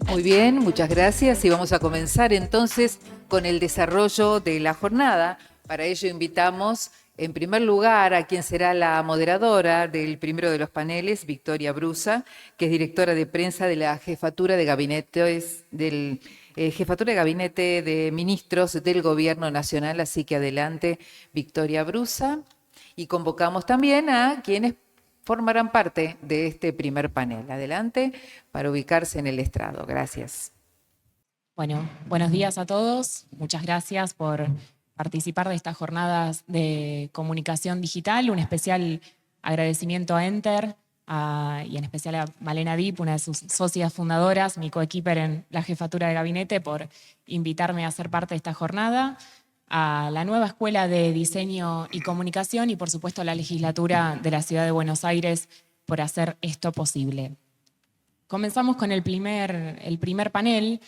Muy bien, muchas gracias y vamos a comenzar entonces con el desarrollo de la jornada. Para ello invitamos en primer lugar a quien será la moderadora del primero de los paneles, Victoria Brusa, que es directora de prensa de la Jefatura de Gabinete de Ministros del Gobierno Nacional. Así que adelante, Victoria Brusa. Y convocamos también a quienes formarán parte de este primer panel. Adelante para ubicarse en el estrado. Gracias. Bueno, buenos días a todos. Muchas gracias por participar de estas jornadas de comunicación digital. Un especial agradecimiento a Enter y en especial a Malena Dip, una de sus socias fundadoras, mi coequiper en la jefatura de gabinete, por invitarme a ser parte de esta jornada, a la nueva Escuela de Diseño y Comunicación y, por supuesto, a la legislatura de la Ciudad de Buenos Aires por hacer esto posible. Comenzamos con el primer panel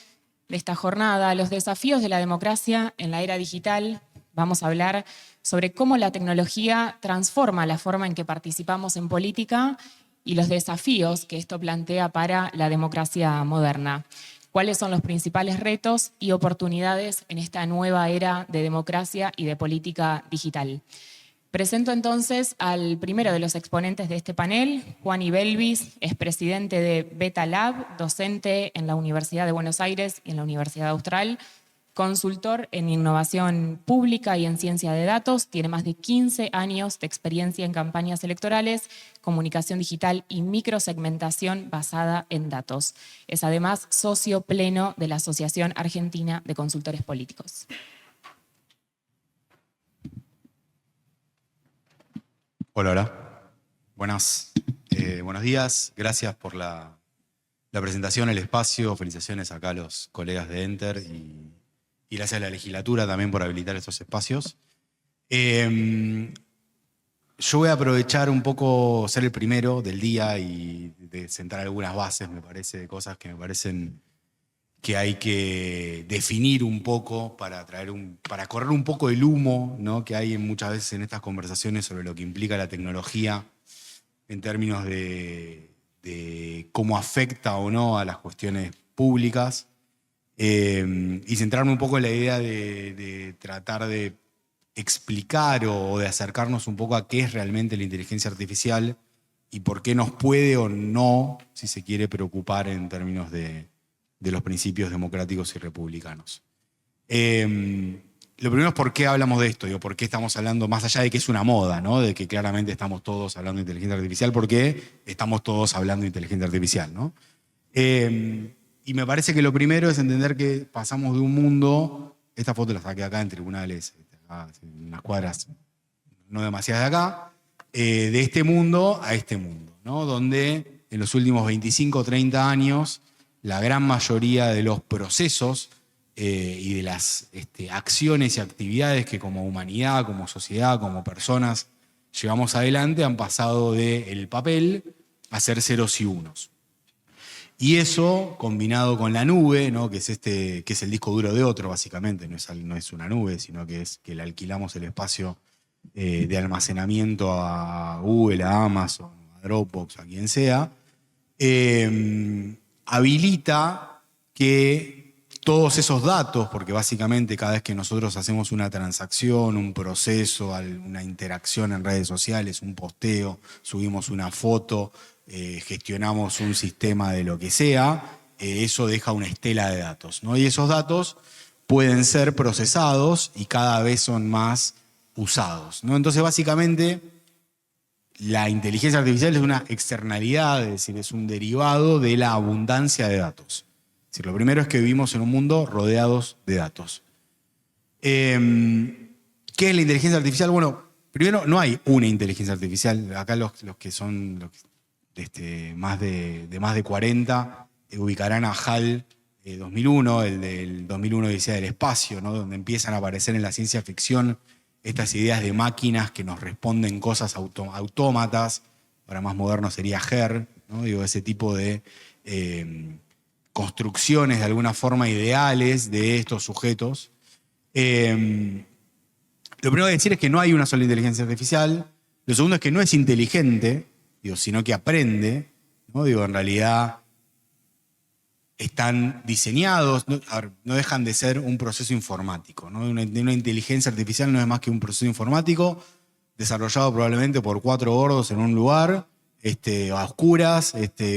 de esta jornada, los desafíos de la democracia en la era digital. Vamos a hablar sobre cómo la tecnología transforma la forma en que participamos en política y los desafíos que esto plantea para la democracia moderna. ¿Cuáles son los principales retos y oportunidades en esta nueva era de democracia y de política digital? Presento entonces al primero de los exponentes de este panel, Juani Belvis, es presidente de Beta Lab, docente en la Universidad de Buenos Aires y en la Universidad Austral, consultor en innovación pública y en ciencia de datos, tiene más de 15 años de experiencia en campañas electorales, comunicación digital y microsegmentación basada en datos. Es además socio pleno de la Asociación Argentina de Consultores Políticos. Hola, hola. Buenos días. Gracias por la presentación, el espacio. Felicitaciones acá a los colegas de Enter y gracias a la legislatura también por habilitar estos espacios. Yo voy a aprovechar un poco ser el primero del día y de sentar algunas bases, me parece, de cosas que me parecen que hay que definir un poco para correr un poco el humo, ¿no?, que hay muchas veces en estas conversaciones sobre lo que implica la tecnología en términos de cómo afecta o no a las cuestiones públicas, y centrarme un poco en la idea de tratar de explicar o de acercarnos un poco a qué es realmente la inteligencia artificial y por qué nos puede o no, si se quiere, preocupar en términos de los principios democráticos y republicanos. Lo primero es por qué hablamos de esto, digo, por qué estamos hablando, más allá de que es una moda, ¿no?, de que claramente estamos todos hablando de inteligencia artificial, por qué estamos todos hablando de inteligencia artificial, ¿no? Y me parece que lo primero es entender que pasamos de un mundo, esta foto la saqué acá en tribunales, acá, en unas cuadras no demasiadas de acá, de este mundo a este mundo, ¿no?, donde en los últimos 25 o 30 años la gran mayoría de los procesos y de las acciones y actividades que como humanidad, como sociedad, como personas llevamos adelante han pasado del papel a ser ceros y unos. Y eso, combinado con la nube, ¿no?, que es el disco duro de otro, básicamente, no es una nube, sino que es que le alquilamos el espacio de almacenamiento a Google, a Amazon, a Dropbox, a quien sea, habilita que todos esos datos, porque básicamente cada vez que nosotros hacemos una transacción, un proceso, una interacción en redes sociales, un posteo, subimos una foto, gestionamos un sistema de lo que sea, eso deja una estela de datos, ¿no? Y esos datos pueden ser procesados y cada vez son más usados, ¿no? Entonces, básicamente, la inteligencia artificial es una externalidad, es decir, es un derivado de la abundancia de datos. Es decir, lo primero es que vivimos en un mundo rodeados de datos. ¿Qué es la inteligencia artificial? Bueno, primero, no hay una inteligencia artificial. Acá los que son más de 40 ubicarán a HAL 2001, el del 2001 Odisea del Espacio, ¿no?, donde empiezan a aparecer en la ciencia ficción estas ideas de máquinas que nos responden cosas autómatas. Para más moderno sería HER, ¿no?, digo, ese tipo de construcciones de alguna forma ideales de estos sujetos. Lo primero que decir es que no hay una sola inteligencia artificial. Lo segundo es que no es inteligente, digo, sino que aprende, ¿no? Digo, en realidad están diseñados, no dejan de ser un proceso informático, ¿no? Una inteligencia artificial no es más que un proceso informático desarrollado probablemente por 4 gordos en un lugar, a oscuras,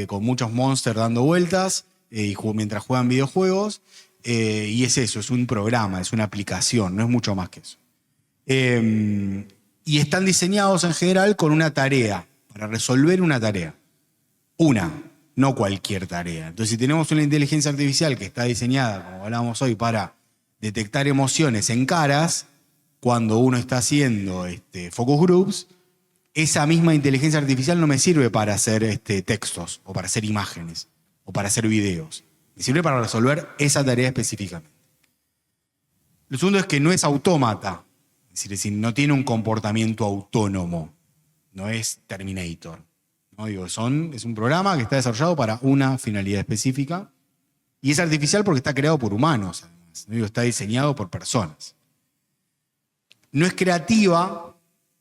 con muchos monsters dando vueltas, mientras juegan videojuegos. Y es eso, es un programa, es una aplicación, no es mucho más que eso. Y están diseñados en general con una tarea, para resolver una tarea. No cualquier tarea. Entonces, si tenemos una inteligencia artificial que está diseñada, como hablábamos hoy, para detectar emociones en caras, cuando uno está haciendo focus groups, esa misma inteligencia artificial no me sirve para hacer textos, o para hacer imágenes, o para hacer videos. Me sirve para resolver esa tarea específicamente. Lo segundo es que no es autómata, es decir, no tiene un comportamiento autónomo, no es Terminator. ¿No? Es un programa que está desarrollado para una finalidad específica y es artificial porque está creado por humanos, además. ¿No? Está diseñado por personas. No es creativa,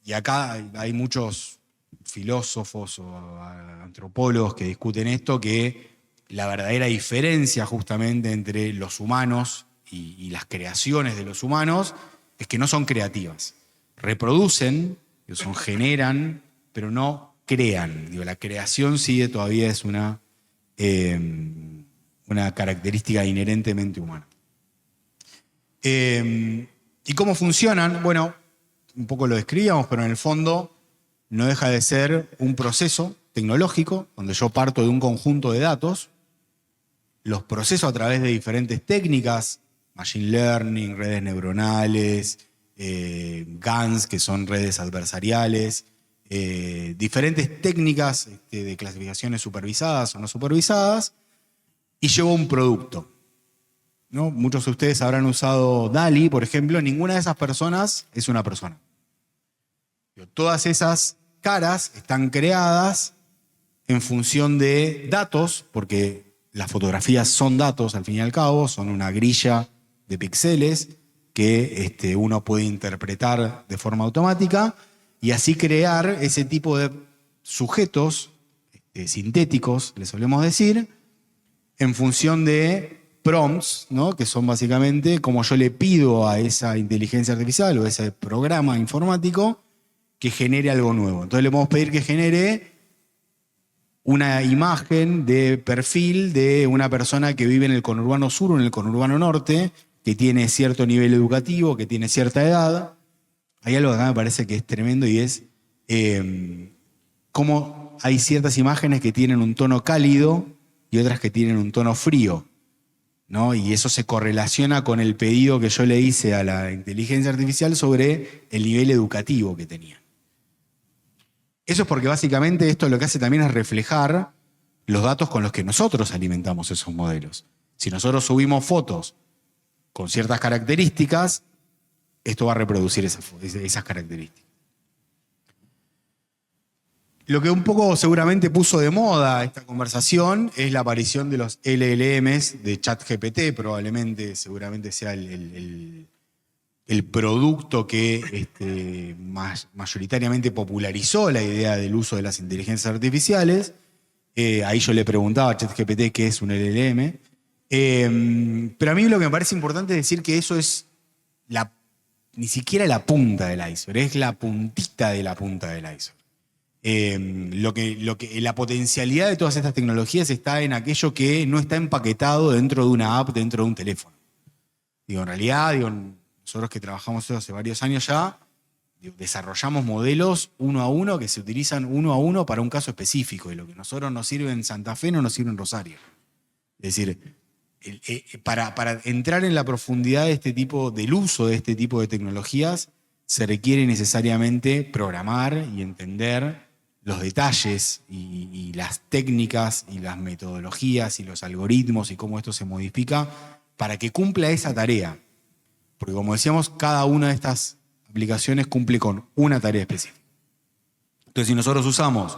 y acá hay muchos filósofos o antropólogos que discuten esto, que la verdadera diferencia justamente entre los humanos y las creaciones de los humanos es que no son creativas. Reproducen, generan, pero no crean. La creación todavía es una característica inherentemente humana. ¿Y cómo funcionan? Bueno, un poco lo describíamos, pero en el fondo no deja de ser un proceso tecnológico donde yo parto de un conjunto de datos, los proceso a través de diferentes técnicas, machine learning, redes neuronales, GANs, que son redes adversariales, diferentes técnicas de clasificaciones supervisadas o no supervisadas, y llevo un producto, ¿no? Muchos de ustedes habrán usado DALL-E, por ejemplo. Ninguna de esas personas es una persona. Todas esas caras están creadas en función de datos, porque las fotografías son datos, al fin y al cabo, son una grilla de píxeles que uno puede interpretar de forma automática y así crear ese tipo de sujetos sintéticos, les solemos decir, en función de prompts, ¿no? Que son básicamente como yo le pido a esa inteligencia artificial o a ese programa informático que genere algo nuevo. Entonces le podemos pedir que genere una imagen de perfil de una persona que vive en el conurbano sur o en el conurbano norte, que tiene cierto nivel educativo, que tiene cierta edad. Hay algo que acá me parece que es tremendo y es cómo hay ciertas imágenes que tienen un tono cálido y otras que tienen un tono frío, ¿no? Y eso se correlaciona con el pedido que yo le hice a la inteligencia artificial sobre el nivel educativo que tenía. Eso es porque básicamente esto lo que hace también es reflejar los datos con los que nosotros alimentamos esos modelos. Si nosotros subimos fotos con ciertas características, esto va a reproducir esas características. Lo que un poco seguramente puso de moda esta conversación es la aparición de los LLMs de ChatGPT, seguramente sea el producto que mayoritariamente popularizó la idea del uso de las inteligencias artificiales. Ahí yo le preguntaba a ChatGPT qué es un LLM. Pero a mí lo que me parece importante es decir que eso es ni siquiera la punta del iceberg, es la puntita de la punta del iceberg. La potencialidad de todas estas tecnologías está en aquello que no está empaquetado dentro de una app, dentro de un teléfono. En realidad, nosotros que trabajamos eso hace varios años ya, desarrollamos modelos uno a uno que se utilizan uno a uno para un caso específico, y lo que a nosotros nos sirve en Santa Fe no nos sirve en Rosario. Es decir, para entrar en la profundidad del uso de este tipo de tecnologías, se requiere necesariamente programar y entender los detalles y las técnicas y las metodologías y los algoritmos y cómo esto se modifica para que cumpla esa tarea. Porque como decíamos, cada una de estas aplicaciones cumple con una tarea específica. Entonces, si nosotros usamos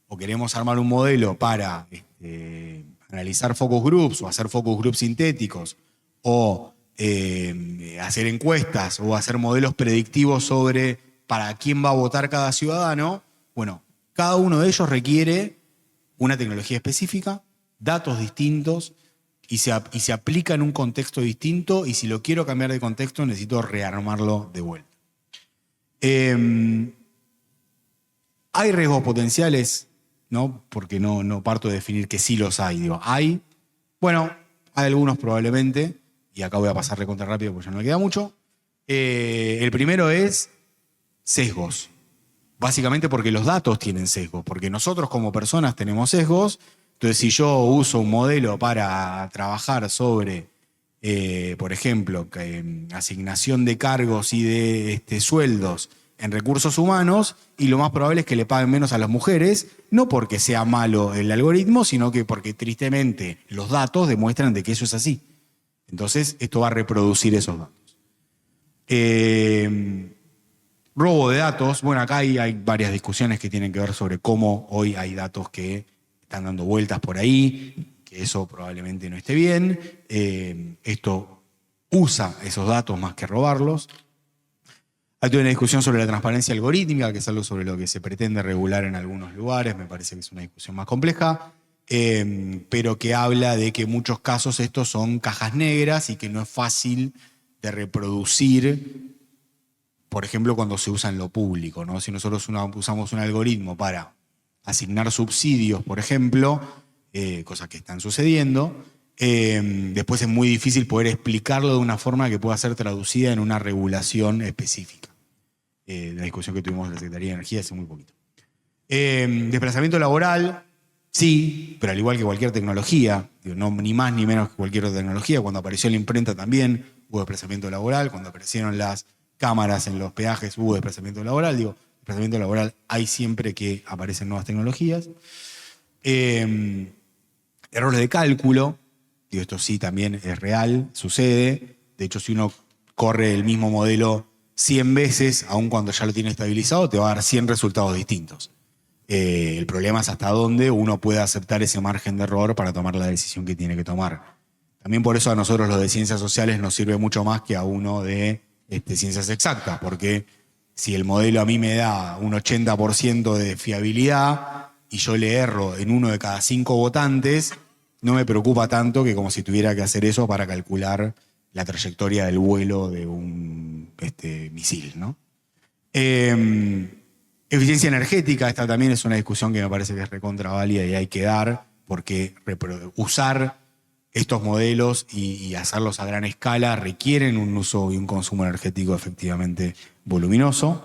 o queremos armar un modelo para analizar focus groups o hacer focus groups sintéticos o hacer encuestas o hacer modelos predictivos sobre para quién va a votar cada ciudadano, bueno, cada uno de ellos requiere una tecnología específica, datos distintos, y se aplica en un contexto distinto, y si lo quiero cambiar de contexto necesito rearmarlo de vuelta. ¿Hay riesgos potenciales? ¿No? Porque no parto de definir que sí los hay. Digo, ¿hay? Bueno, hay algunos probablemente, y acá voy a pasarle contra rápido porque ya no me queda mucho. El primero es sesgos. Básicamente porque los datos tienen sesgos, porque nosotros como personas tenemos sesgos. Entonces, si yo uso un modelo para trabajar sobre, por ejemplo, asignación de cargos y de sueldos en recursos humanos, y lo más probable es que le paguen menos a las mujeres, no porque sea malo el algoritmo, sino que porque tristemente los datos demuestran de que eso es así. Entonces, esto va a reproducir esos datos. Robo de datos. Bueno, acá hay varias discusiones que tienen que ver sobre cómo hoy hay datos que están dando vueltas por ahí, que eso probablemente no esté bien. Esto usa esos datos más que robarlos. Hay toda una discusión sobre la transparencia algorítmica, que es algo sobre lo que se pretende regular en algunos lugares. Me parece que es una discusión más compleja, pero que habla de que en muchos casos estos son cajas negras y que no es fácil de reproducir, por ejemplo, cuando se usa en lo público, ¿no? Si nosotros usamos un algoritmo para asignar subsidios, por ejemplo, cosas que están sucediendo, después es muy difícil poder explicarlo de una forma que pueda ser traducida en una regulación específica. La discusión que tuvimos en la Secretaría de Energía hace muy poquito. Desplazamiento laboral, sí, pero al igual que cualquier tecnología, digo, no, ni más ni menos que cualquier otra tecnología. Cuando apareció la imprenta también hubo desplazamiento laboral. Cuando aparecieron las cámaras en los peajes hubo desplazamiento laboral. Digo, desplazamiento laboral hay siempre que aparecen nuevas tecnologías. Errores de cálculo, digo, esto sí también es real, sucede. De hecho, si uno corre el mismo modelo 100 veces, aun cuando ya lo tiene estabilizado, te va a dar 100 resultados distintos. El problema es hasta dónde uno puede aceptar ese margen de error para tomar la decisión que tiene que tomar. También por eso a nosotros los de ciencias sociales nos sirve mucho más que a uno de ciencias exactas, porque si el modelo a mí me da un 80% de fiabilidad y yo le erro en 1 de cada 5 votantes, no me preocupa tanto que como si tuviera que hacer eso para calcular la trayectoria del vuelo de un misil, ¿no? Eficiencia energética, esta también es una discusión que me parece que es recontraválida y hay que dar, porque usar estos modelos y hacerlos a gran escala requieren un uso y un consumo energético efectivamente voluminoso.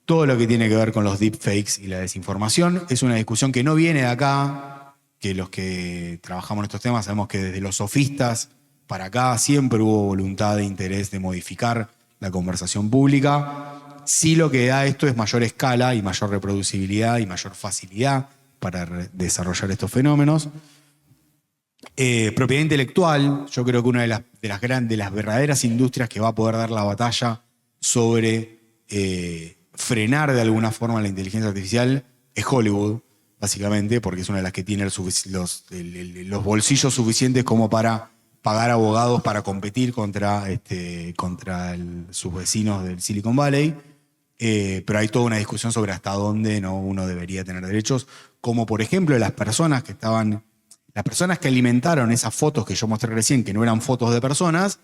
Todo lo que tiene que ver con los deepfakes y la desinformación es una discusión que no viene de acá, que los que trabajamos en estos temas sabemos que desde los sofistas para acá siempre hubo voluntad e interés de modificar la conversación pública. Sí, lo que da esto es mayor escala y mayor reproducibilidad y mayor facilidad para desarrollar estos fenómenos. Propiedad intelectual, yo creo que una de las verdaderas industrias que va a poder dar la batalla sobre frenar de alguna forma la inteligencia artificial es Hollywood, básicamente, porque es una de las que tiene los bolsillos suficientes como para pagar abogados para competir contra sus vecinos del Silicon Valley. Pero hay toda una discusión sobre hasta dónde uno debería tener derechos, como por ejemplo las personas que alimentaron esas fotos que yo mostré recién, que no eran fotos de personas.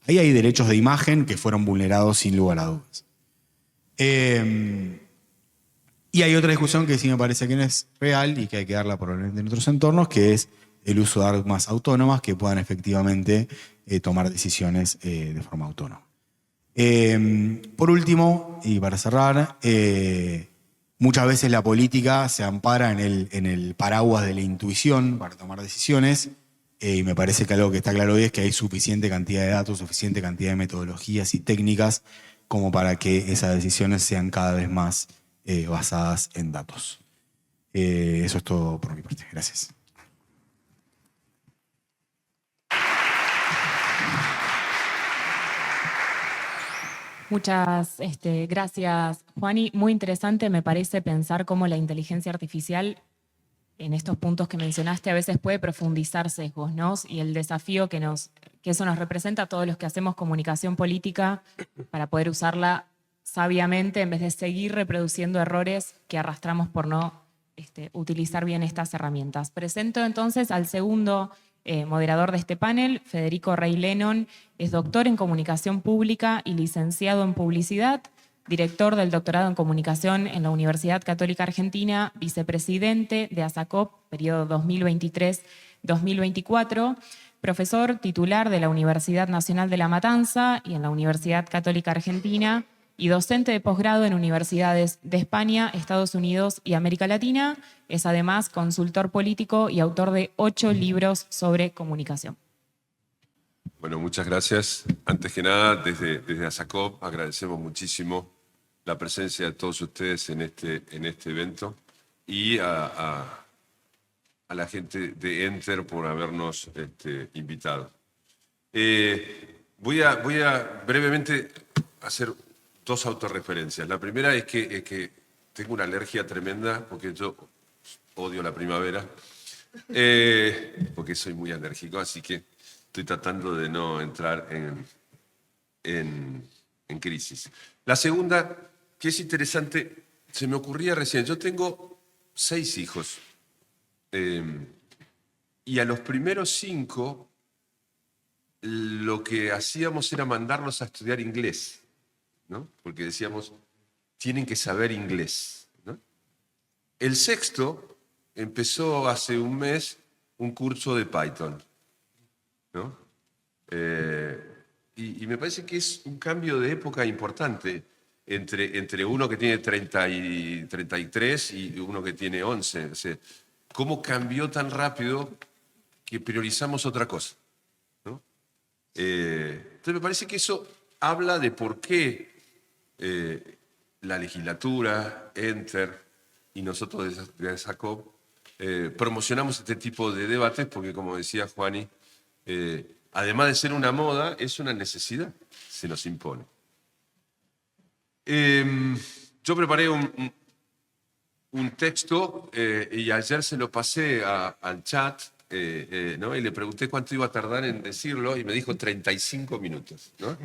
Ahí hay derechos de imagen que fueron vulnerados sin lugar a dudas. Y hay otra discusión que sí me parece que no es real y que hay que darla probablemente en otros entornos, que es el uso de armas autónomas que puedan efectivamente tomar decisiones de forma autónoma. Por último, y para cerrar, muchas veces la política se ampara en el paraguas de la intuición para tomar decisiones, y me parece que algo que está claro hoy es que hay suficiente cantidad de datos, suficiente cantidad de metodologías y técnicas como para que esas decisiones sean cada vez más basadas en datos. Eso es todo por mi parte. Gracias. Muchas gracias, Juani. Muy interesante me parece pensar cómo la inteligencia artificial, en estos puntos que mencionaste, a veces puede profundizar sesgos, ¿no? Y el desafío que eso nos representa a todos los que hacemos comunicación política para poder usarla sabiamente en vez de seguir reproduciendo errores que arrastramos por no utilizar bien estas herramientas. Presento entonces al segundo moderador de este panel. Federico Rey Lennon es doctor en Comunicación Pública y licenciado en Publicidad, director del doctorado en Comunicación en la Universidad Católica Argentina, vicepresidente de ASACOP, periodo 2023-2024, profesor titular de la Universidad Nacional de La Matanza y en la Universidad Católica Argentina, y docente de posgrado en universidades de España, Estados Unidos y América Latina. Es además consultor político y autor de 8 libros sobre comunicación. Bueno, muchas gracias. Antes que nada, desde ASACOP agradecemos muchísimo la presencia de todos ustedes en este evento y a la gente de Enter por habernos invitado. Voy a brevemente hacer 2 autorreferencias. La primera es que tengo una alergia tremenda porque yo odio la primavera, porque soy muy alérgico, así que estoy tratando de no entrar en crisis. La segunda, que es interesante, se me ocurría recién. Yo tengo 6 hijos y a los primeros 5 lo que hacíamos era mandarlos a estudiar inglés, ¿no? Porque decíamos, tienen que saber inglés, ¿no? El 6º empezó hace un mes un curso de Python, ¿no? Y me parece que es un cambio de época importante entre uno que tiene 33 y uno que tiene 11. O sea, ¿cómo cambió tan rápido que priorizamos otra cosa, ¿no? Entonces me parece que eso habla de por qué la legislatura, Enter y nosotros de ASACOP promocionamos este tipo de debates porque, como decía Juani, además de ser una moda, es una necesidad, se nos impone. Yo preparé un texto y ayer se lo pasé al chat, ¿no? Y le pregunté cuánto iba a tardar en decirlo y me dijo 35 minutos, ¿no?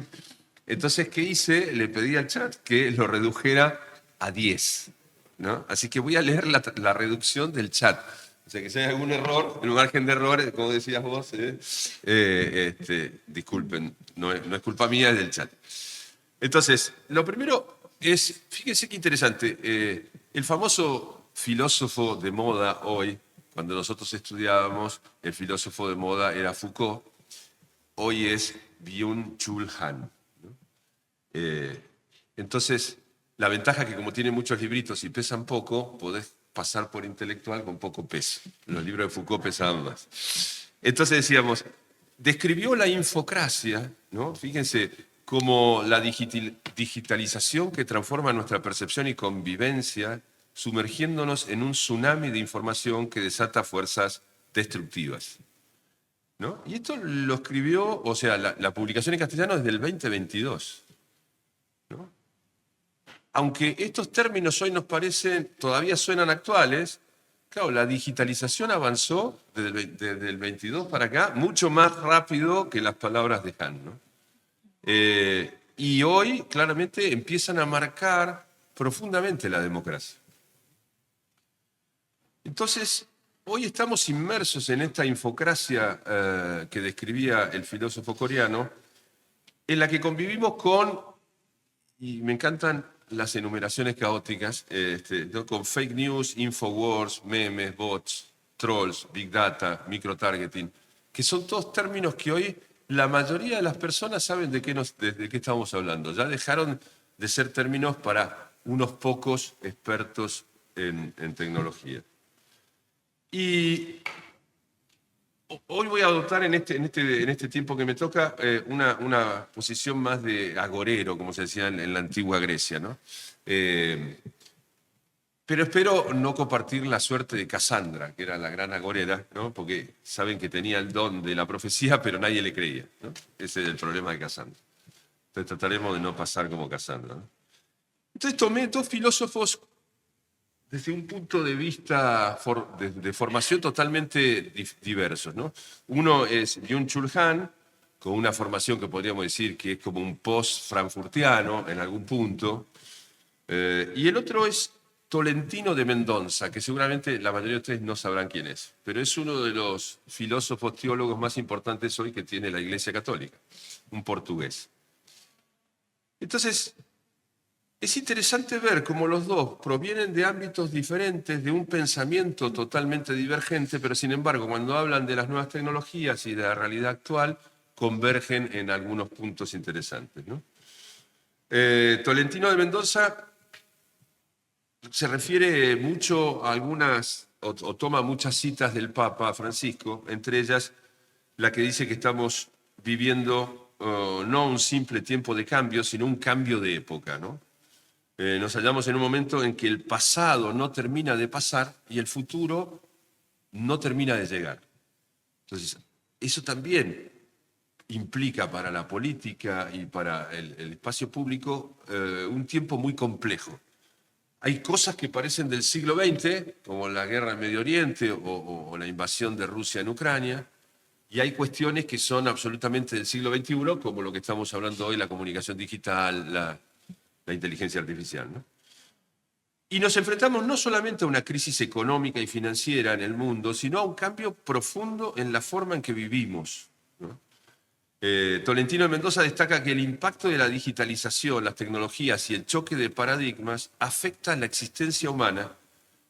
Entonces, ¿qué hice? Le pedí al chat que lo redujera a 10, ¿no? Así que voy a leer la reducción del chat. O sea, que si hay algún error, en un margen de errores, como decías vos, disculpen, no es culpa mía, es del chat. Entonces, lo primero es, fíjense qué interesante, el famoso filósofo de moda hoy, cuando nosotros estudiábamos, el filósofo de moda era Foucault, hoy es Byung-Chul Han. Entonces, la ventaja es que como tiene muchos libritos y pesan poco, podés pasar por intelectual con poco peso. Los libros de Foucault pesaban más. Entonces decíamos, describió la infocracia, ¿no? Fíjense, como la digitalización que transforma nuestra percepción y convivencia, sumergiéndonos en un tsunami de información que desata fuerzas destructivas, ¿no? Y esto lo escribió, o sea, la publicación en castellano es del 2022, ¿no? Aunque estos términos hoy nos parecen, todavía suenan actuales, claro, la digitalización avanzó desde el 22 para acá mucho más rápido que las palabras de Han, ¿no? Y hoy claramente empiezan a marcar profundamente la democracia. Entonces, hoy estamos inmersos en esta infocracia que describía el filósofo coreano, en la que convivimos con, y me encantan las enumeraciones caóticas, con fake news, infowars, memes, bots, trolls, big data, microtargeting, que son todos términos que hoy la mayoría de las personas saben de qué estamos hablando. Ya dejaron de ser términos para unos pocos expertos en tecnología. Y hoy voy a adoptar en este tiempo que me toca una posición más de agorero, como se decía en la antigua Grecia, ¿no? Pero espero no compartir la suerte de Casandra, que era la gran agorera, ¿no? Porque saben que tenía el don de la profecía, pero nadie le creía, ¿no? Ese es el problema de Casandra. Entonces trataremos de no pasar como Casandra, ¿no? Entonces tomé 2 filósofos desde un punto de vista de formación totalmente diversos, ¿no? Uno es Byung-Chul Han, con una formación que podríamos decir que es como un post-frankfurtiano en algún punto, y el otro es Tolentino de Mendoza, que seguramente la mayoría de ustedes no sabrán quién es, pero es uno de los filósofos teólogos más importantes hoy que tiene la Iglesia Católica, un portugués. Entonces, es interesante ver cómo los dos provienen de ámbitos diferentes, de un pensamiento totalmente divergente, pero sin embargo, cuando hablan de las nuevas tecnologías y de la realidad actual, convergen en algunos puntos interesantes, ¿no? Tolentino de Mendoza se refiere mucho a algunas, o toma muchas citas del Papa Francisco, entre ellas la que dice que estamos viviendo no un simple tiempo de cambio, sino un cambio de época, ¿no? Nos hallamos en un momento en que el pasado no termina de pasar y el futuro no termina de llegar. Entonces, eso también implica para la política y para el espacio público un tiempo muy complejo. Hay cosas que parecen del siglo XX, como la guerra en Medio Oriente o la invasión de Rusia en Ucrania, y hay cuestiones que son absolutamente del siglo XXI, como lo que estamos hablando hoy, la comunicación digital, la inteligencia artificial, ¿no? Y nos enfrentamos no solamente a una crisis económica y financiera en el mundo, sino a un cambio profundo en la forma en que vivimos, ¿no? Tolentino de Mendoza destaca que el impacto de la digitalización, las tecnologías y el choque de paradigmas afecta la existencia humana,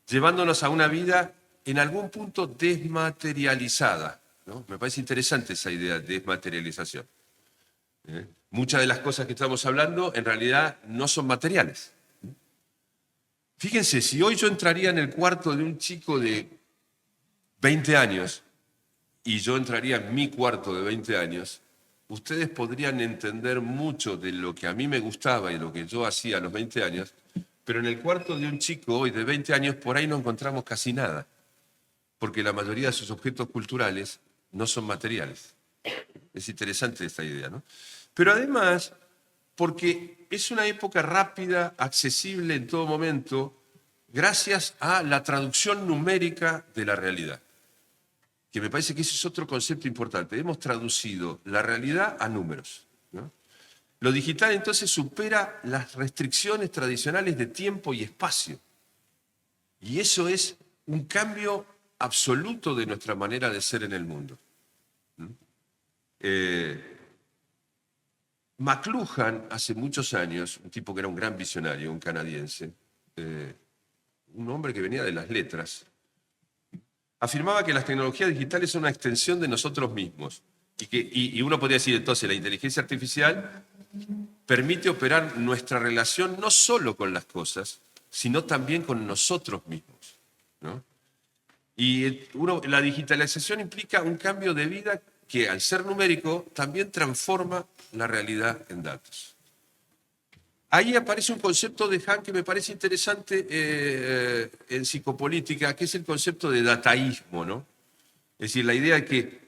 llevándonos a una vida en algún punto desmaterializada, ¿no? Me parece interesante esa idea de desmaterialización. Muchas de las cosas que estamos hablando en realidad no son materiales. Fíjense, si hoy yo entraría en el cuarto de un chico de 20 años y yo entraría en mi cuarto de 20 años, ustedes podrían entender mucho de lo que a mí me gustaba y lo que yo hacía a los 20 años, pero en el cuarto de un chico hoy de 20 años por ahí no encontramos casi nada, porque la mayoría de sus objetos culturales no son materiales. Es interesante esta idea, ¿no? Pero además, porque es una época rápida, accesible en todo momento, gracias a la traducción numérica de la realidad, que me parece que ese es otro concepto importante. Hemos traducido la realidad a números, ¿no? Lo digital entonces supera las restricciones tradicionales de tiempo y espacio. Y eso es un cambio absoluto de nuestra manera de ser en el mundo. McLuhan, hace muchos años, un tipo que era un gran visionario, un canadiense, un hombre que venía de las letras, afirmaba que las tecnologías digitales son una extensión de nosotros mismos. Y uno podría decir entonces, la inteligencia artificial permite operar nuestra relación no solo con las cosas, sino también con nosotros mismos, ¿no? Y la digitalización implica un cambio de vida que al ser numérico también transforma la realidad en datos. Ahí aparece un concepto de Hahn que me parece interesante en psicopolítica, que es el concepto de dataísmo, ¿no? Es decir, la idea de que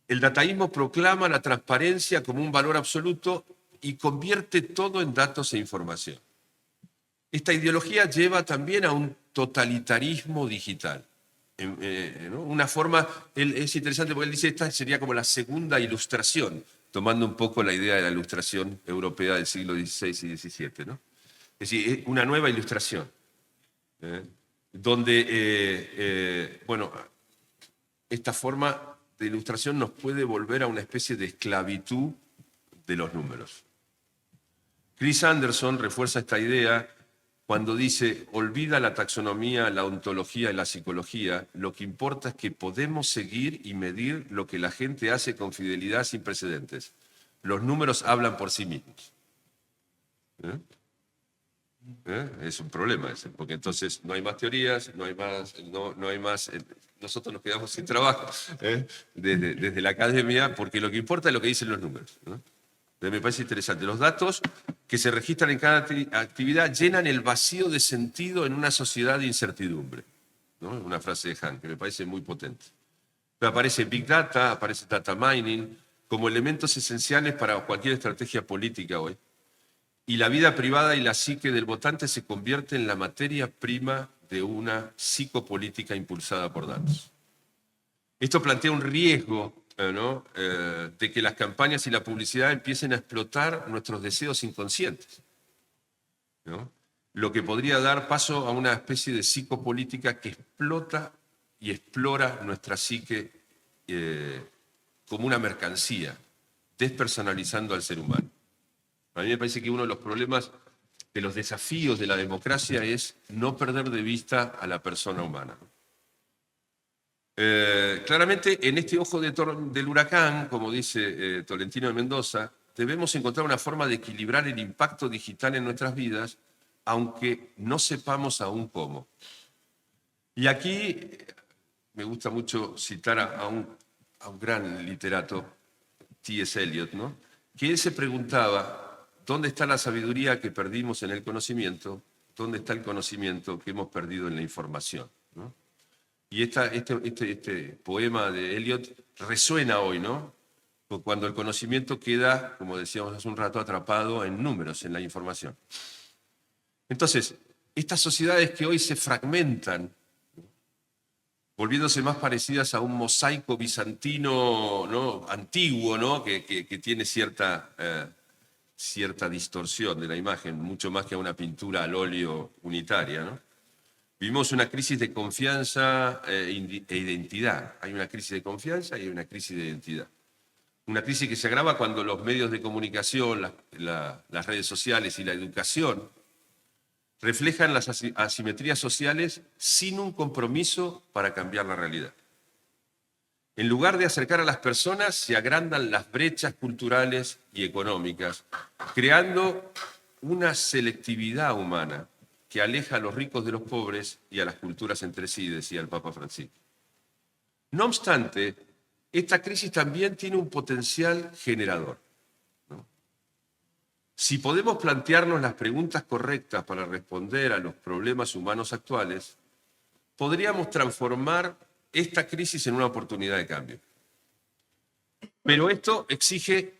el dataísmo proclama la transparencia como un valor absoluto y convierte todo en datos e información. Esta ideología lleva también a un totalitarismo digital, ¿no? Una forma, es interesante porque él dice esta sería como la segunda ilustración, tomando un poco la idea de la ilustración europea del siglo XVI y XVII, ¿no? Es decir, una nueva ilustración, donde, bueno, esta forma de ilustración nos puede volver a una especie de esclavitud de los números. Chris Anderson refuerza esta idea cuando dice, olvida la taxonomía, la ontología y la psicología, lo que importa es que podemos seguir y medir lo que la gente hace con fidelidad sin precedentes. Los números hablan por sí mismos. Es un problema ese, porque entonces no hay más teorías, no hay más, nosotros nos quedamos sin trabajo desde la academia, porque lo que importa es lo que dicen los números, ¿no? Me parece interesante. Los datos que se registran en cada actividad llenan el vacío de sentido en una sociedad de incertidumbre, ¿no? Una frase de Hahn que me parece muy potente. Pero aparece Big Data, aparece Data Mining, como elementos esenciales para cualquier estrategia política hoy. Y la vida privada y la psique del votante se convierte en la materia prima de una psicopolítica impulsada por datos. Esto plantea un riesgo, ¿no? De que las campañas y la publicidad empiecen a explotar nuestros deseos inconscientes, ¿no? lo que podría dar paso a una especie de psicopolítica que explota y explora nuestra psique como una mercancía, despersonalizando al ser humano. A mí me parece que uno de los problemas, de los desafíos de la democracia es no perder de vista a la persona humana. Claramente, en este ojo del huracán, como dice Tolentino de Mendoza, debemos encontrar una forma de equilibrar el impacto digital en nuestras vidas, aunque no sepamos aún cómo. Y aquí me gusta mucho citar a un gran literato, T.S. Eliot, ¿no? Que él se preguntaba, ¿dónde está la sabiduría que perdimos en el conocimiento? ¿Dónde está el conocimiento que hemos perdido en la información? ¿No? Y este poema de Eliot resuena hoy, ¿no? Cuando el conocimiento queda, como decíamos hace un rato, atrapado en números, en la información. Entonces, estas sociedades que hoy se fragmentan, volviéndose más parecidas a un mosaico bizantino, ¿no? Antiguo, ¿no? Que tiene cierta distorsión de la imagen, mucho más que a una pintura al óleo unitaria, ¿no? Vivimos una crisis de confianza e identidad. Hay una crisis de confianza y hay una crisis de identidad. Una crisis que se agrava cuando los medios de comunicación, las redes sociales y la educación reflejan las asimetrías sociales sin un compromiso para cambiar la realidad. En lugar de acercar a las personas, se agrandan las brechas culturales y económicas, creando una selectividad humana que aleja a los ricos de los pobres y a las culturas entre sí, decía el Papa Francisco. No obstante, esta crisis también tiene un potencial generador. Si podemos plantearnos las preguntas correctas para responder a los problemas humanos actuales, podríamos transformar esta crisis en una oportunidad de cambio. Pero esto exige,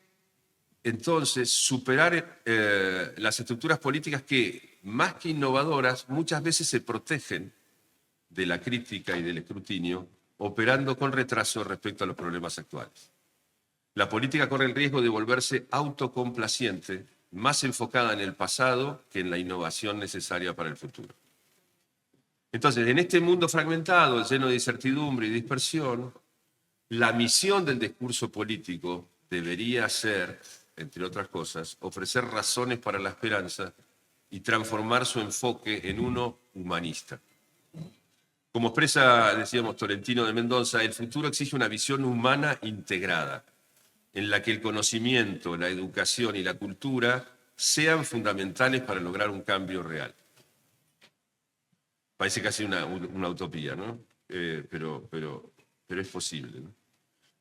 entonces, superar las estructuras políticas que, más que innovadoras, muchas veces se protegen de la crítica y del escrutinio, operando con retraso respecto a los problemas actuales. La política corre el riesgo de volverse autocomplaciente, más enfocada en el pasado que en la innovación necesaria para el futuro. Entonces, en este mundo fragmentado, lleno de incertidumbre y dispersión, la misión del discurso político debería ser, entre otras cosas, ofrecer razones para la esperanza y transformar su enfoque en uno humanista. Como expresa, decíamos, Tolentino de Mendoza, el futuro exige una visión humana integrada, en la que el conocimiento, la educación y la cultura sean fundamentales para lograr un cambio real. Parece casi una utopía, ¿no? Pero es posible, ¿no?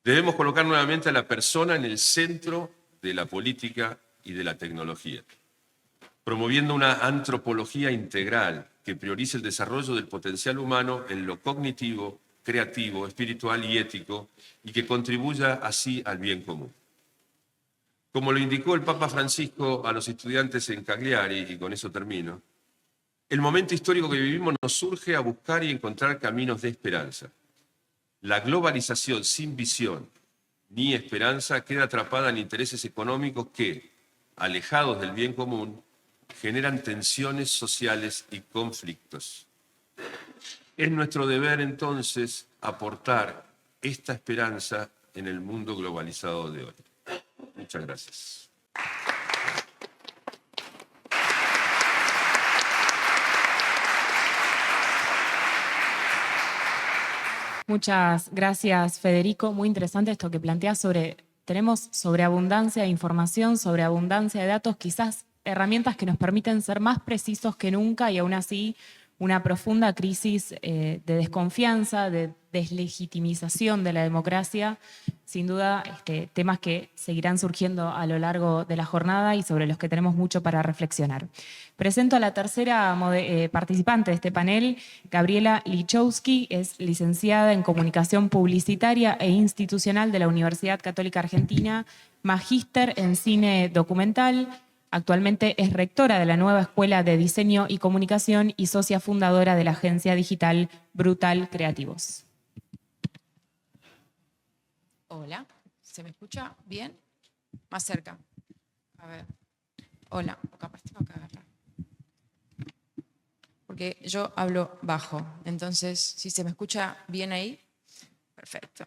Debemos colocar nuevamente a la persona en el centro de la política y de la tecnología, promoviendo una antropología integral que priorice el desarrollo del potencial humano en lo cognitivo, creativo, espiritual y ético, y que contribuya así al bien común. Como lo indicó el Papa Francisco a los estudiantes en Cagliari, y con eso termino, el momento histórico que vivimos nos urge a buscar y encontrar caminos de esperanza. La globalización sin visión ni esperanza queda atrapada en intereses económicos que, alejados del bien común, generan tensiones sociales y conflictos. Es nuestro deber, entonces, aportar esta esperanza en el mundo globalizado de hoy. Muchas gracias. Muchas gracias, Federico. Muy interesante esto que planteas tenemos sobreabundancia de información, sobreabundancia de datos, quizás herramientas que nos permiten ser más precisos que nunca y aún así una profunda crisis de desconfianza, de deslegitimización de la democracia. Sin duda, temas que seguirán surgiendo a lo largo de la jornada y sobre los que tenemos mucho para reflexionar. Presento a la tercera participante de este panel, Gabriela Lichowski, es licenciada en Comunicación Publicitaria e Institucional de la Universidad Católica Argentina, magíster en Cine Documental. Actualmente es rectora de la nueva Escuela de Diseño y Comunicación y socia fundadora de la agencia digital Brutal Creativos. Hola, ¿se me escucha bien? Más cerca. A ver. Hola, capaz tengo que agarrar. porque yo hablo bajo. Entonces, si se me escucha bien ahí, perfecto.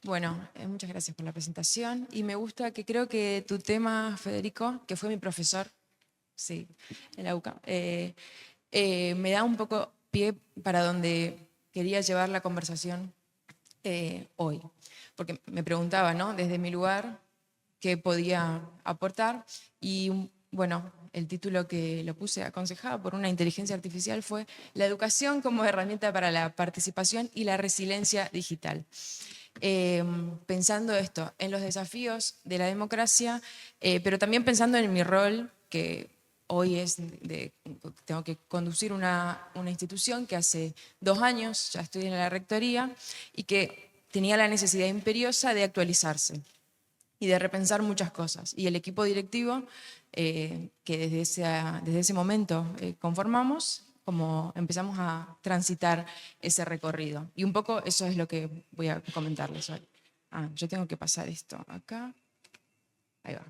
Bueno, muchas gracias por la presentación. Y me gusta que creo que tu tema, Federico, que fue mi profesor, sí, en la UCA, me da un poco pie para donde quería llevar la conversación hoy. Porque me preguntaba, ¿no? Desde mi lugar, qué podía aportar. Y bueno, el título que lo puse aconsejado por una inteligencia artificial fue La educación como herramienta para la participación y la resiliencia digital. Pensando esto, en los desafíos de la democracia, pero también pensando en mi rol, que hoy tengo que conducir una institución que hace 2 años ya estoy en la rectoría y que tenía la necesidad imperiosa de actualizarse y de repensar muchas cosas. Y el equipo directivo que desde ese momento conformamos, como empezamos a transitar ese recorrido. Y un poco eso es lo que voy a comentarles hoy. Yo tengo que pasar esto acá. Ahí va.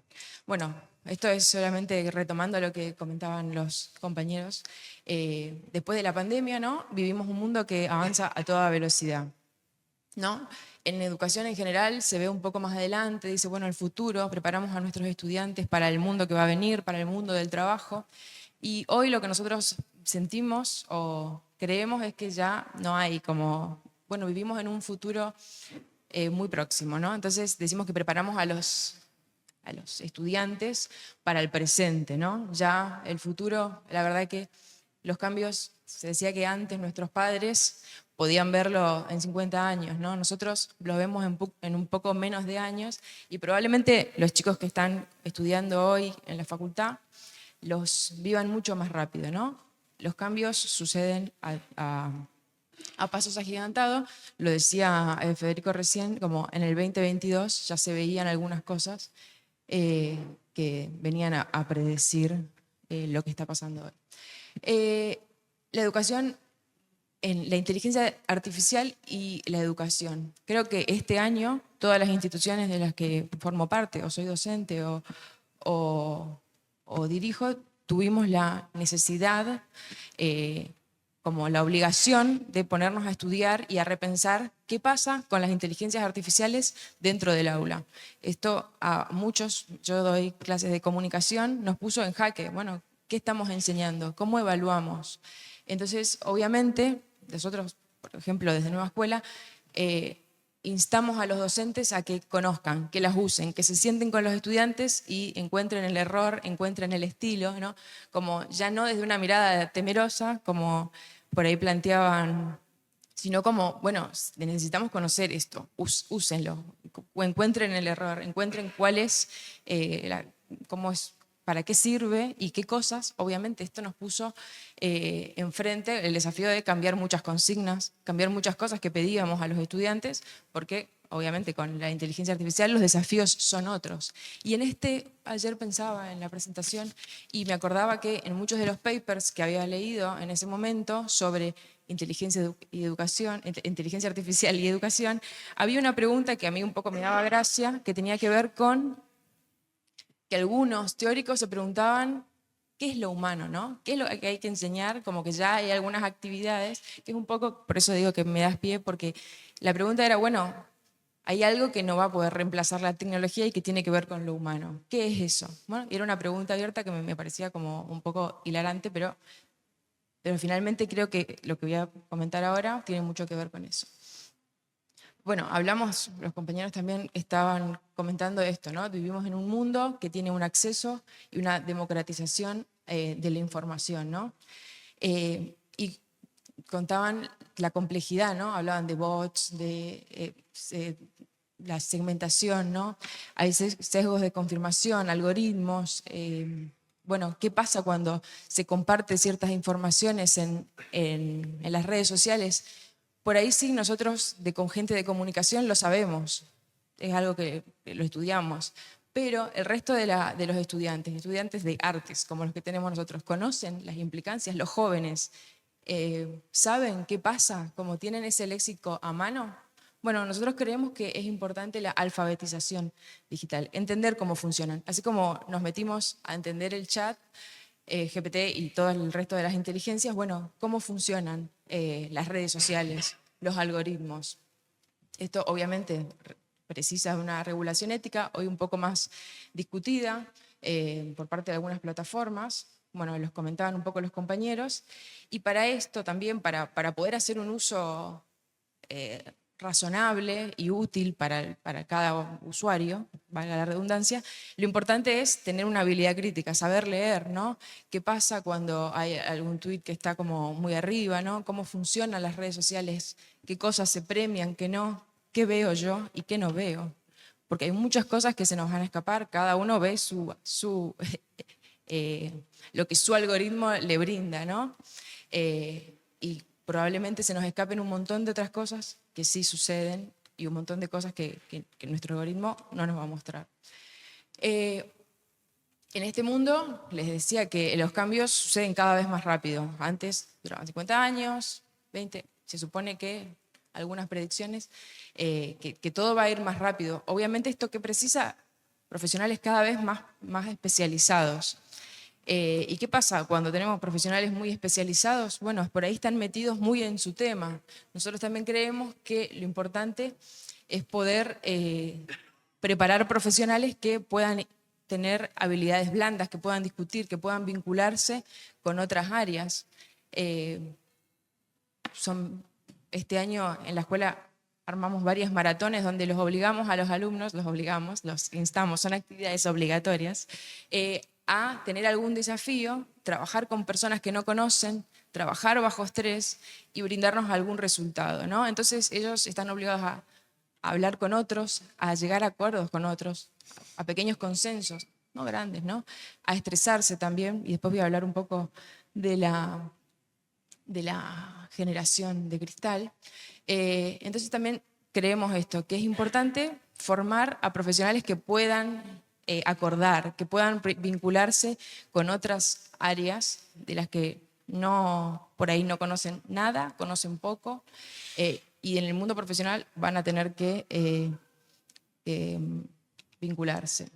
Bueno, esto es solamente retomando lo que comentaban los compañeros. Después de la pandemia, ¿no? Vivimos un mundo que avanza a toda velocidad, ¿no? En educación en general se ve un poco más adelante, dice, bueno, el futuro, preparamos a nuestros estudiantes para el mundo que va a venir, para el mundo del trabajo. Y hoy lo que nosotros sentimos o creemos es que ya no hay como, bueno, vivimos en un futuro muy próximo, ¿no? Entonces decimos que preparamos a los estudiantes para el presente, ¿no? Ya el futuro, la verdad que los cambios, se decía que antes nuestros padres podían verlo en 50 años, ¿no? Nosotros lo vemos en un poco menos de años y probablemente los chicos que están estudiando hoy en la facultad los vivan mucho más rápido, ¿no? Los cambios suceden a pasos agigantados. Lo decía Federico recién, como en el 2022 ya se veían algunas cosas que venían a predecir lo que está pasando hoy. La educación, en la inteligencia artificial y la educación. Creo que este año todas las instituciones de las que formo parte, o soy docente o dirijo, tuvimos la necesidad, como la obligación de ponernos a estudiar y a repensar qué pasa con las inteligencias artificiales dentro del aula. Esto a muchos, yo doy clases de comunicación, nos puso en jaque. Bueno, ¿qué estamos enseñando? ¿Cómo evaluamos? Entonces, obviamente, nosotros, por ejemplo, desde Nueva Escuela, instamos a los docentes a que conozcan, que las usen, que se sienten con los estudiantes y encuentren el error, encuentren el estilo, ¿no? Como ya no desde una mirada temerosa, como por ahí planteaban, sino como, bueno, necesitamos conocer esto, úsenlo, o encuentren el error, encuentren cuál es, cómo es, para qué sirve y qué cosas. Obviamente esto nos puso enfrente el desafío de cambiar muchas consignas, cambiar muchas cosas que pedíamos a los estudiantes, porque obviamente con la inteligencia artificial los desafíos son otros. Y ayer pensaba en la presentación y me acordaba que en muchos de los papers que había leído en ese momento sobre inteligencia artificial y educación, había una pregunta que a mí un poco me daba gracia, que tenía que ver con que algunos teóricos se preguntaban qué es lo humano, ¿no? ¿Qué es lo que hay que enseñar? Como que ya hay algunas actividades, que es un poco, por eso digo que me das pie, porque la pregunta era, bueno, hay algo que no va a poder reemplazar la tecnología y que tiene que ver con lo humano. ¿Qué es eso? Bueno, era una pregunta abierta que me parecía como un poco hilarante, pero finalmente creo que lo que voy a comentar ahora tiene mucho que ver con eso. Bueno, hablamos, los compañeros también estaban comentando esto, ¿no? Vivimos en un mundo que tiene un acceso y una democratización de la información, ¿no? Y contaban la complejidad, ¿no? Hablaban de bots, de la segmentación, ¿no? Hay sesgos de confirmación, algoritmos. Bueno, ¿qué pasa cuando se comparten ciertas informaciones en las redes sociales? Por ahí sí, nosotros con gente de comunicación lo sabemos, es algo que lo estudiamos, pero el resto de los estudiantes de artes, como los que tenemos nosotros, conocen las implicancias, los jóvenes, ¿saben qué pasa? ¿Cómo tienen ese léxico a mano? Bueno, nosotros creemos que es importante la alfabetización digital, entender cómo funcionan. Así como nos metimos a entender el chat, GPT y todo el resto de las inteligencias, bueno, cómo funcionan las redes sociales, los algoritmos. Esto obviamente precisa de una regulación ética, hoy un poco más discutida por parte de algunas plataformas. Bueno, los comentaban un poco los compañeros. Y para esto también, para poder hacer un uso razonable y útil para cada usuario, valga la redundancia, lo importante es tener una habilidad crítica, saber leer, ¿no? ¿Qué pasa cuando hay algún tuit que está como muy arriba, ¿no? ¿Cómo funcionan las redes sociales? ¿Qué cosas se premian, qué no? ¿Qué veo yo y qué no veo? Porque hay muchas cosas que se nos van a escapar, cada uno ve lo que su algoritmo le brinda, ¿no? Y probablemente se nos escapen un montón de otras cosas que sí suceden y un montón de cosas que nuestro algoritmo no nos va a mostrar. En este mundo, les decía que los cambios suceden cada vez más rápido. Antes duraban 50 años, 20, se supone que algunas predicciones, que todo va a ir más rápido. Obviamente esto que precisa profesionales cada vez más especializados. ¿Y qué pasa cuando tenemos profesionales muy especializados? Bueno, por ahí están metidos muy en su tema. Nosotros también creemos que lo importante es poder preparar profesionales que puedan tener habilidades blandas, que puedan discutir, que puedan vincularse con otras áreas. Este año en la escuela armamos varias maratones donde los obligamos a los alumnos, los instamos, son actividades obligatorias, a tener algún desafío, trabajar con personas que no conocen, trabajar bajo estrés y brindarnos algún resultado, ¿no? Entonces ellos están obligados a hablar con otros, a llegar a acuerdos con otros, a pequeños consensos, no grandes, ¿no? A estresarse también, y después voy a hablar un poco de la generación de cristal. Entonces también creemos esto, que es importante formar a profesionales que puedan acordar, que puedan vincularse con otras áreas de las que por ahí no conocen nada, conocen poco, y en el mundo profesional van a tener que vincularse.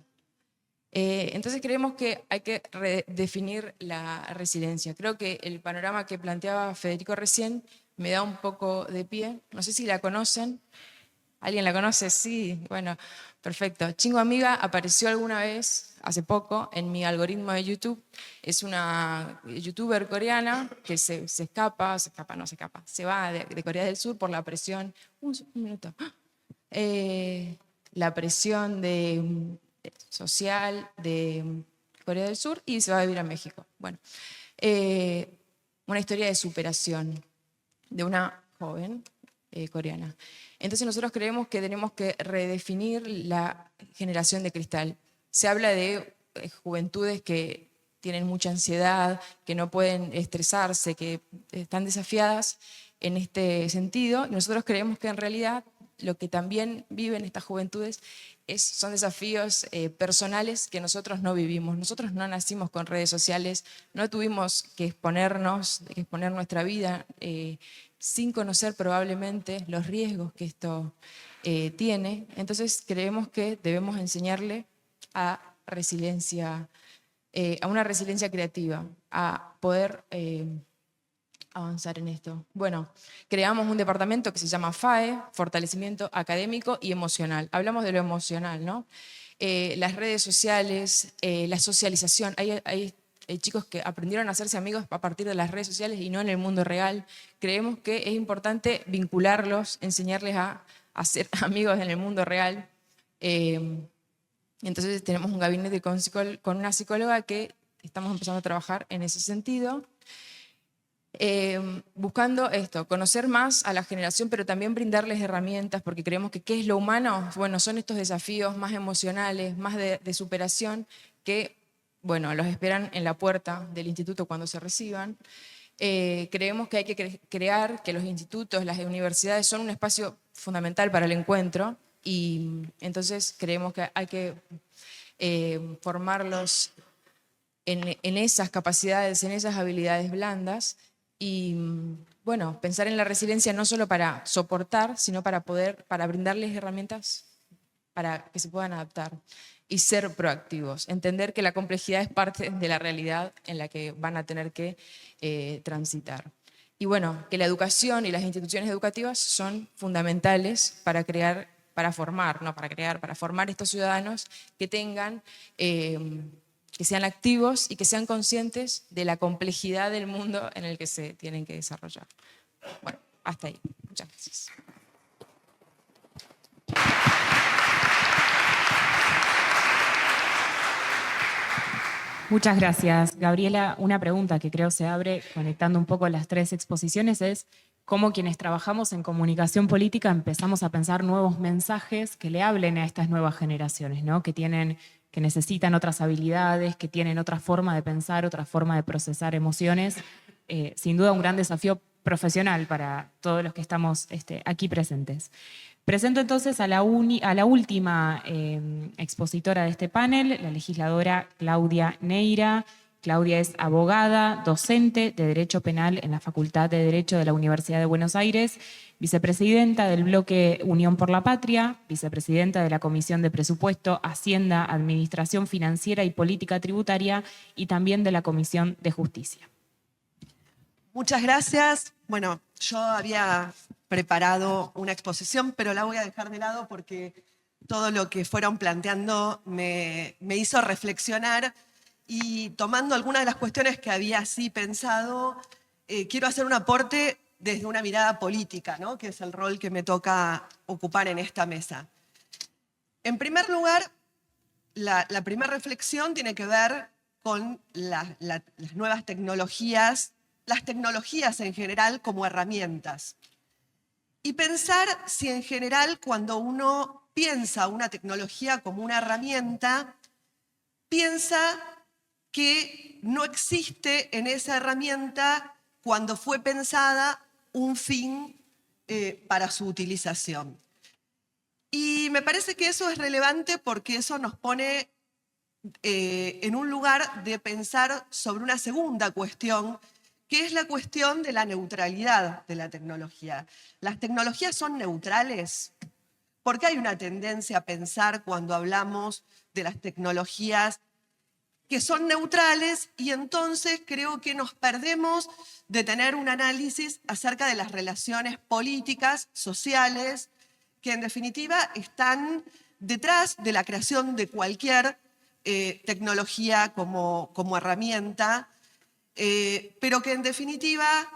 Entonces creemos que hay que redefinir la resiliencia. Creo que el panorama que planteaba Federico recién me da un poco de pie. No sé si la conocen. ¿Alguien la conoce? Sí, bueno, perfecto. Chingo Amiga apareció alguna vez, hace poco, en mi algoritmo de YouTube. Es una youtuber coreana que se va de Corea del Sur por la presión. Un minuto. La presión social de Corea del Sur y se va a vivir a México. Bueno, una historia de superación de una joven coreana. Entonces nosotros creemos que tenemos que redefinir la generación de cristal. Se habla de juventudes que tienen mucha ansiedad, que no pueden estresarse, que están desafiadas en este sentido. Y nosotros creemos que en realidad lo que también viven estas juventudes son desafíos personales que nosotros no vivimos. Nosotros no nacimos con redes sociales, no tuvimos que exponer nuestra vida sin conocer probablemente los riesgos que esto tiene. Entonces creemos que debemos enseñarle a una resiliencia creativa, a poder avanzar en esto. Bueno, creamos un departamento que se llama FAE, Fortalecimiento Académico y Emocional. Hablamos de lo emocional, ¿no? Las redes sociales, la socialización. Hay chicos que aprendieron a hacerse amigos a partir de las redes sociales y no en el mundo real. Creemos que es importante vincularlos, enseñarles a ser amigos en el mundo real. Entonces tenemos un gabinete con una psicóloga que estamos empezando a trabajar en ese sentido. Buscando esto, conocer más a la generación, pero también brindarles herramientas, porque creemos que ¿qué es lo humano? Bueno, son estos desafíos más emocionales, más de superación, que, bueno, los esperan en la puerta del instituto cuando se reciban. Creemos que hay que crear que los institutos, las universidades son un espacio fundamental para el encuentro, y entonces creemos que hay que formarlos en esas capacidades, en esas habilidades blandas. Y bueno, pensar en la resiliencia no solo para soportar, sino para brindarles herramientas para que se puedan adaptar. y ser proactivos, entender que la complejidad es parte de la realidad en la que van a tener que transitar. Y bueno, que la educación y las instituciones educativas son fundamentales para crear, para formar, no para crear, para formar estos ciudadanos que tengan, que sean activos y que sean conscientes de la complejidad del mundo en el que se tienen que desarrollar. Bueno, hasta ahí. Muchas gracias. Muchas gracias, Gabriela. Una pregunta que creo se abre conectando un poco las tres exposiciones es cómo quienes trabajamos en comunicación política empezamos a pensar nuevos mensajes que le hablen a estas nuevas generaciones, ¿no? Que necesitan otras habilidades, que tienen otra forma de pensar, otra forma de procesar emociones. Sin duda un gran desafío profesional para todos los que estamos aquí presentes. Presento entonces a la última expositora de este panel, la legisladora Claudia Neira. Claudia es abogada, docente de Derecho Penal en la Facultad de Derecho de la Universidad de Buenos Aires, vicepresidenta del bloque Unión por la Patria, vicepresidenta de la Comisión de Presupuesto, Hacienda, Administración Financiera y Política Tributaria y también de la Comisión de Justicia. Muchas gracias. Bueno, yo había preparado una exposición, pero la voy a dejar de lado porque todo lo que fueron planteando me hizo reflexionar y tomando algunas de las cuestiones que había así pensado, quiero hacer un aporte desde una mirada política, ¿no? Que es el rol que me toca ocupar en esta mesa. En primer lugar, la primera reflexión tiene que ver con las nuevas tecnologías, las tecnologías en general como herramientas. Y pensar si en general cuando uno piensa una tecnología como una herramienta, piensa que no existe en esa herramienta cuando fue pensada un fin para su utilización. Y me parece que eso es relevante porque eso nos pone en un lugar de pensar sobre una segunda cuestión, que es la cuestión de la neutralidad de la tecnología. ¿Las tecnologías son neutrales? Porque hay una tendencia a pensar cuando hablamos de las tecnologías que son neutrales y entonces creo que nos perdemos de tener un análisis acerca de las relaciones políticas, sociales, que en definitiva están detrás de la creación de cualquier tecnología como herramienta, pero que en definitiva,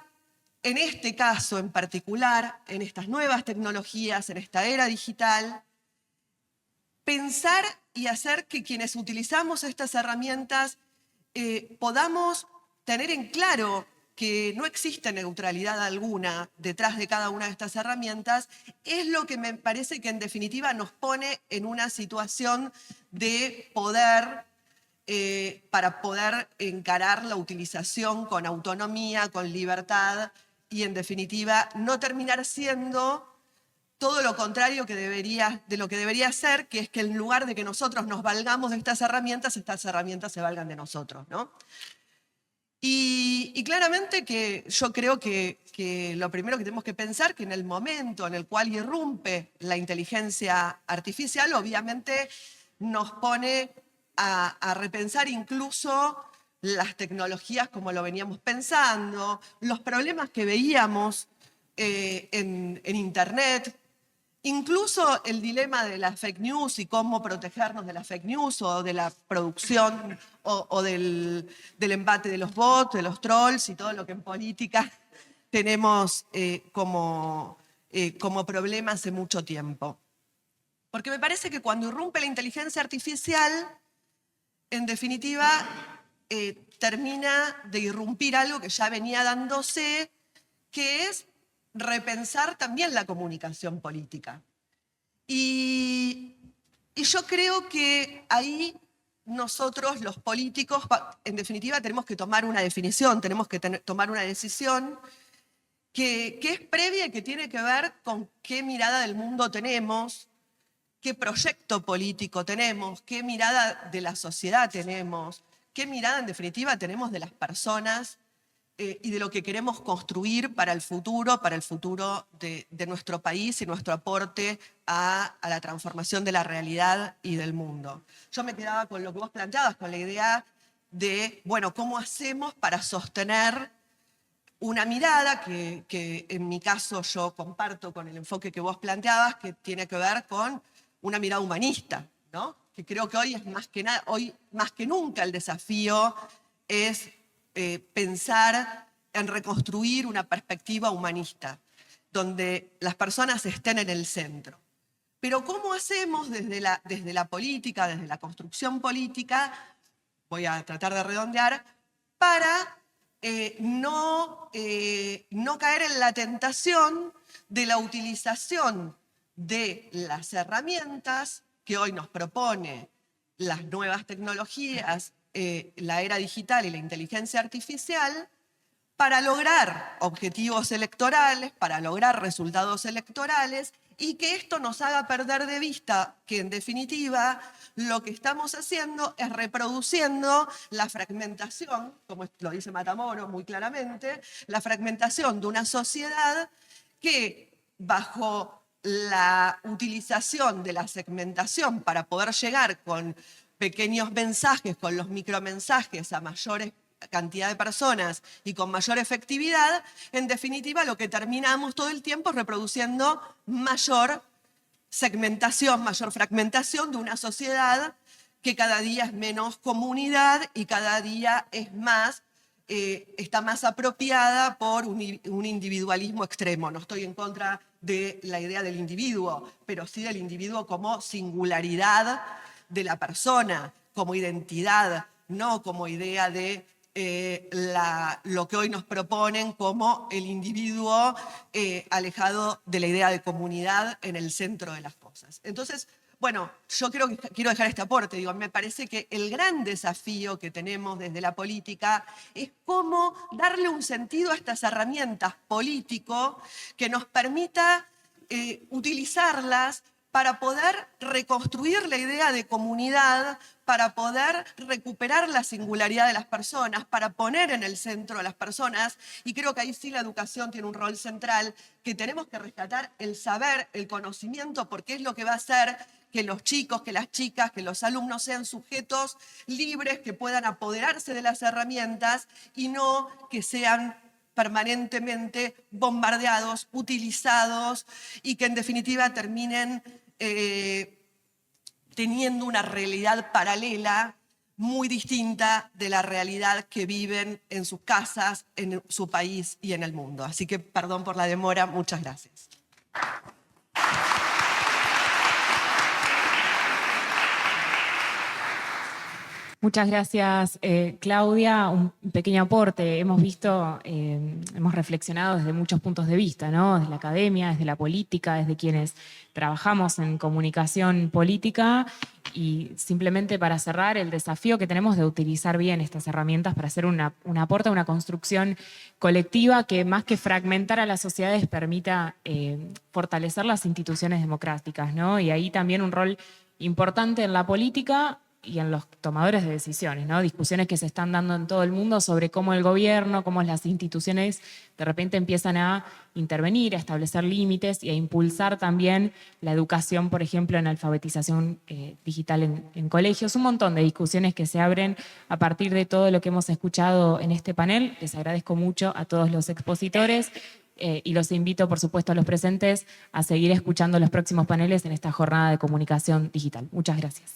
en este caso en particular, en estas nuevas tecnologías, en esta era digital, pensar y hacer que quienes utilizamos estas herramientas podamos tener en claro que no existe neutralidad alguna detrás de cada una de estas herramientas, es lo que me parece que en definitiva nos pone en una situación de poder para poder encarar la utilización con autonomía, con libertad y en definitiva no terminar siendo todo lo contrario de lo que debería ser, que es que en lugar de que nosotros nos valgamos de estas herramientas se valgan de nosotros, ¿no? Y claramente que yo creo que lo primero que tenemos que pensar que en el momento en el cual irrumpe la inteligencia artificial, obviamente nos pone a repensar incluso las tecnologías como lo veníamos pensando, los problemas que veíamos en Internet, incluso el dilema de las fake news y cómo protegernos de las fake news o de la producción o del embate de los bots, de los trolls y todo lo que en política tenemos como problema hace mucho tiempo. Porque me parece que cuando irrumpe la inteligencia artificial, en definitiva, termina de irrumpir algo que ya venía dándose, que es repensar también la comunicación política. Y yo creo que ahí nosotros, los políticos, en definitiva, tenemos que tomar una definición, tenemos que tomar una decisión que es previa y que tiene que ver con qué mirada del mundo tenemos, qué proyecto político tenemos, qué mirada de la sociedad tenemos, qué mirada en definitiva tenemos de las personas y de lo que queremos construir para el futuro de nuestro país y nuestro aporte a la transformación de la realidad y del mundo. Yo me quedaba con lo que vos planteabas, con la idea de, bueno, ¿cómo hacemos para sostener una mirada que en mi caso yo comparto con el enfoque que vos planteabas, que tiene que ver con una mirada humanista, ¿no? Que creo que hoy es hoy más que nunca el desafío es pensar en reconstruir una perspectiva humanista, donde las personas estén en el centro. Pero ¿cómo hacemos desde la política, desde la construcción política, voy a tratar de redondear, para no caer en la tentación de la utilización de las herramientas que hoy nos propone las nuevas tecnologías, la era digital y la inteligencia artificial, para lograr objetivos electorales, para lograr resultados electorales, y que esto nos haga perder de vista que, en definitiva, lo que estamos haciendo es reproduciendo la fragmentación, como lo dice Matamoros muy claramente, la fragmentación de una sociedad que, bajo la utilización de la segmentación para poder llegar con pequeños mensajes, con los micromensajes a mayores cantidad de personas y con mayor efectividad, en definitiva lo que terminamos todo el tiempo es reproduciendo mayor segmentación, mayor fragmentación de una sociedad que cada día es menos comunidad y cada día es más, está más apropiada por un individualismo extremo. No estoy en contra de la idea del individuo, pero sí del individuo como singularidad de la persona, como identidad, no como idea de lo que hoy nos proponen como el individuo alejado de la idea de comunidad en el centro de las cosas. Entonces, bueno, yo quiero dejar este aporte. Digo, me parece que el gran desafío que tenemos desde la política es cómo darle un sentido a estas herramientas político que nos permita utilizarlas para poder reconstruir la idea de comunidad, para poder recuperar la singularidad de las personas, para poner en el centro a las personas. Y creo que ahí sí la educación tiene un rol central, que tenemos que rescatar el saber, el conocimiento, porque es lo que va a hacer que los chicos, que las chicas, que los alumnos sean sujetos libres, que puedan apoderarse de las herramientas y no que sean permanentemente bombardeados, utilizados y que en definitiva terminen teniendo una realidad paralela muy distinta de la realidad que viven en sus casas, en su país y en el mundo. Así que perdón por la demora, muchas gracias. Muchas gracias, Claudia. Un pequeño aporte. Hemos visto, hemos reflexionado desde muchos puntos de vista, ¿no? Desde la academia, desde la política, desde quienes trabajamos en comunicación política, y simplemente para cerrar, el desafío que tenemos de utilizar bien estas herramientas para hacer un aporte a una construcción colectiva que, más que fragmentar a las sociedades, permita fortalecer las instituciones democráticas, ¿no? Y ahí también un rol importante en la política y en los tomadores de decisiones, ¿no? Discusiones que se están dando en todo el mundo sobre cómo el gobierno, cómo las instituciones de repente empiezan a intervenir, a establecer límites y a impulsar también la educación, por ejemplo, en alfabetización digital en colegios. Un montón de discusiones que se abren a partir de todo lo que hemos escuchado en este panel. Les agradezco mucho a todos los expositores. Y los invito, por supuesto, a los presentes a seguir escuchando los próximos paneles en esta jornada de comunicación digital. Muchas gracias.